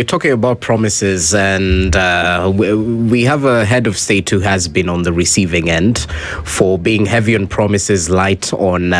You're talking about promises, and we have a head of state who has been on the receiving end for being heavy on promises, light on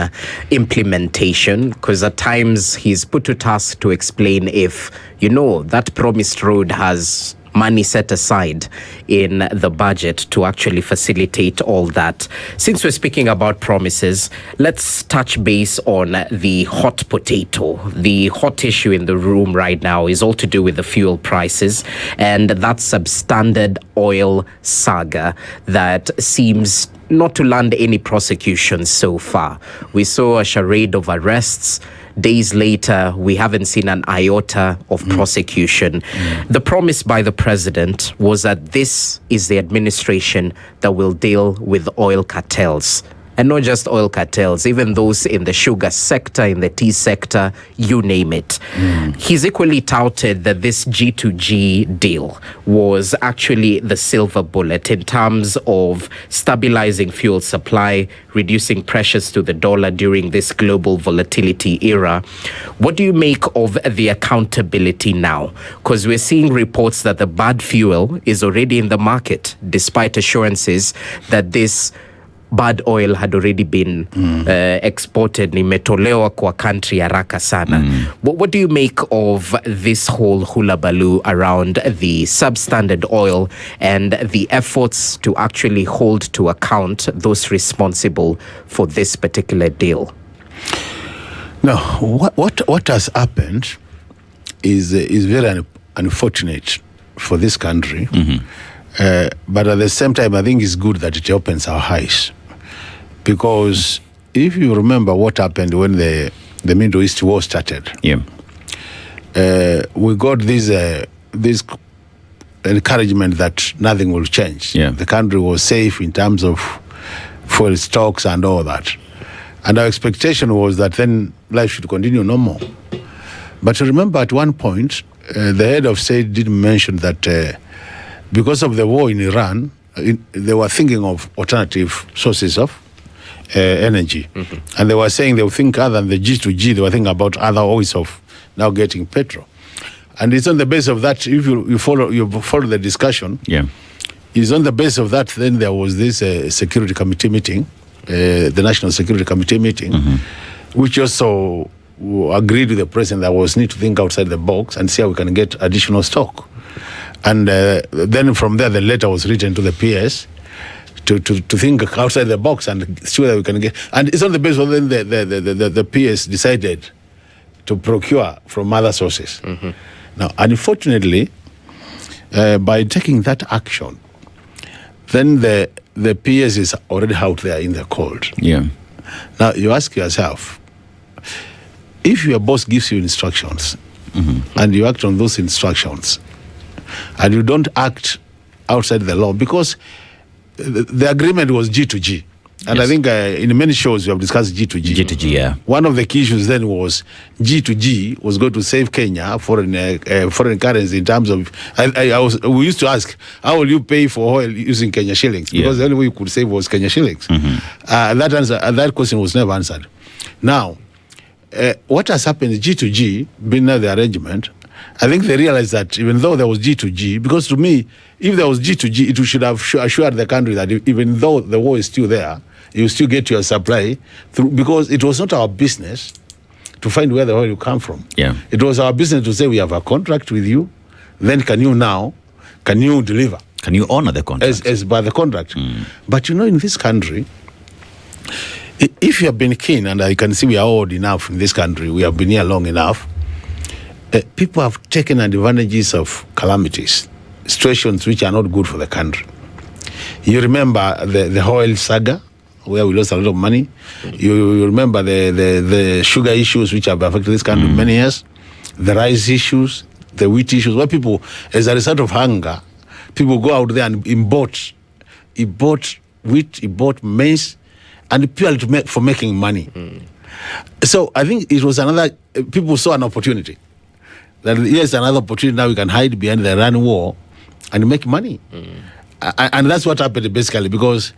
implementation, because at times he's put to task to explain if, that promised road has money set aside in the budget to actually facilitate all that. Since we're speaking about promises, let's touch base on the hot potato. The hot issue in the room right now is all to do with the fuel prices and that substandard oil saga that seems not to land any prosecutions so far. We saw a charade of arrests. Days later, we haven't seen an iota of prosecution. The promise by the president was that this is the administration that will deal with oil cartels. And not just oil cartels, even those in the sugar sector, in the tea sector, you name it. He's equally touted that this G2G deal was actually the silver bullet in terms of stabilizing fuel supply, reducing pressures to the dollar during this global volatility era. What do you make of the accountability now? Because we're seeing reports that the bad fuel is already in the market, despite assurances that this bad oil had already been exported, nimetolewa kwa country haraka sana. What do you make of this whole hulabaloo around the substandard oil and the efforts to actually hold to account those responsible for this particular deal? Now, what has happened is very unfortunate for this country. But at the same time, I think it's good that it opens our eyes. Because if you remember what happened when the Middle East war started, we got this encouragement that nothing will change. The country was safe in terms of fuel stocks and all that. And our expectation was that then life should continue normal. But remember at one point, the head of state did mention that because of the war in Iran, they were thinking of alternative sources of energy. And they were saying they would think other than the G2G, they were thinking about other ways of now getting petrol. And it's on the basis of that, if you follow the discussion, it's on the basis of that, then there was this security committee meeting, the National Security Committee meeting, which also agreed with the president that was need to think outside the box and see how we can get additional stock. And then from there, the letter was written to the PS to think outside the box and see whether we can get. And it's on the basis of then the PS decided to procure from other sources. Now, unfortunately, by taking that action, then the PS is already out there in the cold. Now, you ask yourself, if your boss gives you instructions and you act on those instructions, and you don't act outside the law, because the agreement was G2G. And I think in many shows we have discussed G2G. One of the key issues then was G2G was going to save Kenya foreign currency in terms of, we used to ask, how will you pay for oil using Kenya shillings? Because the only way you could save was Kenya shillings. That question was never answered. Now, what has happened is G2G, being now the arrangement, I think they realized that even though there was G2G, because to me, if there was G2G, it should have assured the country that even though the war is still there, you still get your supply through, because it was not our business to find where the oil will come from. It was our business to say, we have a contract with you, then can you deliver? Can you honor the contract? As by the contract. But in this country, if you have been keen, and I can see we are old enough in this country, we have been here long enough, people have taken advantages of calamities, situations which are not good for the country. You remember the oil saga, where we lost a lot of money. You remember the sugar issues which have affected this country many years, the rice issues, the wheat issues, where people, as a result of hunger, people go out there and import wheat, import maize, and purely for making money. So I think it was people saw an opportunity. That here's another opportunity, now we can hide behind the Iran war and make money. And that's what happened basically, because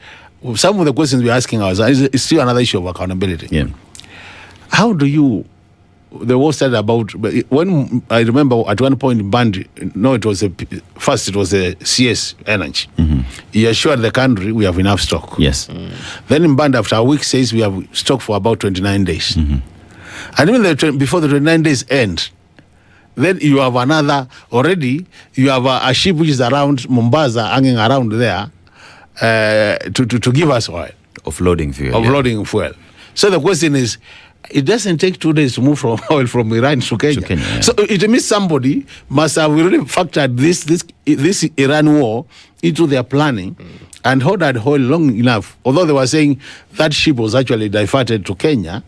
some of the questions we're asking ourselves is still another issue of accountability. How do you the war started about, when I remember at one point, Band, no, it was first it was a CS energy. He assured the country we have enough stock. Yes. Then in Band, after a week, says we have stock for about 29 days. And even before the 29 days end, then you have another, already, you have a ship which is around Mombasa, hanging around there to give us oil. Offloading fuel. Offloading fuel. So the question is, it doesn't take 2 days to move from oil from Iran to Kenya. Yeah. So it means somebody must have really factored this Iran war into their planning and ordered oil long enough. Although they were saying that ship was actually diverted to Kenya.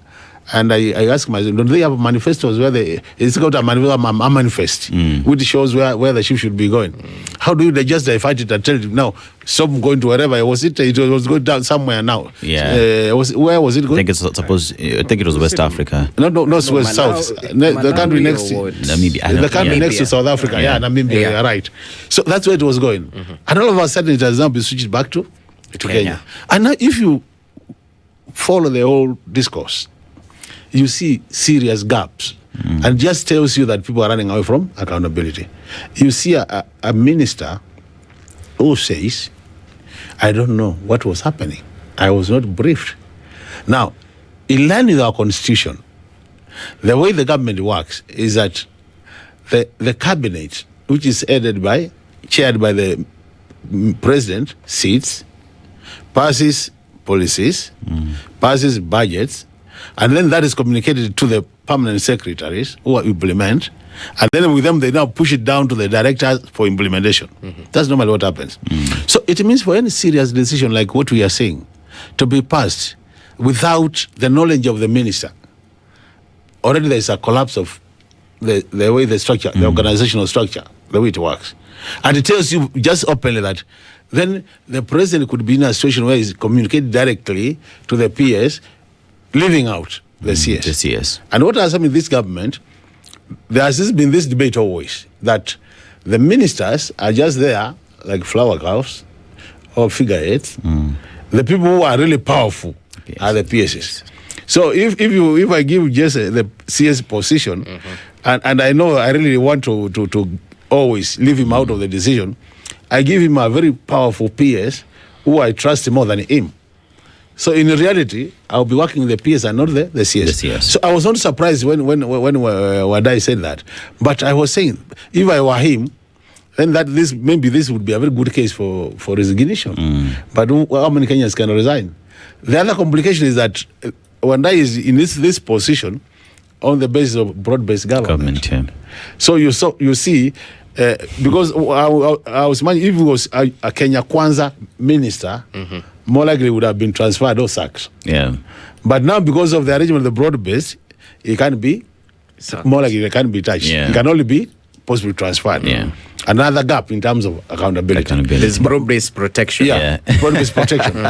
And I asked myself, don't they have manifestos where it's got a manifest which shows where the ship should be going? How do they just divert it and tell it, no, stop going to wherever? It was going down somewhere now. Yeah. Where was it going? I think it was West Africa. No, West, South. The country next to Namibia. The country next to South Africa. Yeah, Namibia, right. So that's where it was going. And all of a sudden it has now been switched back to Kenya. And now if you follow the whole discourse, you see serious gaps. And just tells you that people are running away from accountability. You see a minister who says, I don't know what was happening. I was not briefed. Now, in line with our constitution, the way the government works is that the cabinet, which is chaired by the president, sits, passes policies, passes budgets, and then that is communicated to the permanent secretaries who implement, and then with them they now push it down to the directors for implementation. That's normally what happens. So it means for any serious decision like what we are saying to be passed without the knowledge of the minister, already there is a collapse of the way the structure, the organizational structure, the way it works. And it tells you just openly that then the president could be in a situation where he's communicating directly to the PS, leaving out the CS. The CS. And what has happened in this government, there has been this debate always that the ministers are just there like flower girls or figureheads. The people who are really powerful are the PSs. So if I give just the CS position, and I know I really want to always leave him out of the decision, I give him a very powerful PS who I trust more than him. So in reality, I'll be working with the PS and not the CS. The CS. So I was not surprised when Wadai said that. But I was saying, if I were him, then maybe this would be a very good case for resignation. But how many Kenyans can resign? The other complication is that Wadai is in this position on the basis of broad-based government. So you see, because I was imagining if it was a Kenya Kwanza minister, more likely would have been transferred or sacked. Yeah. But now because of the arrangement of the broad-based, it can be more likely it can't be touched. Yeah. It can only be possibly transferred. Yeah. Another gap in terms of accountability. There's broad-based protection. Broad-based protection.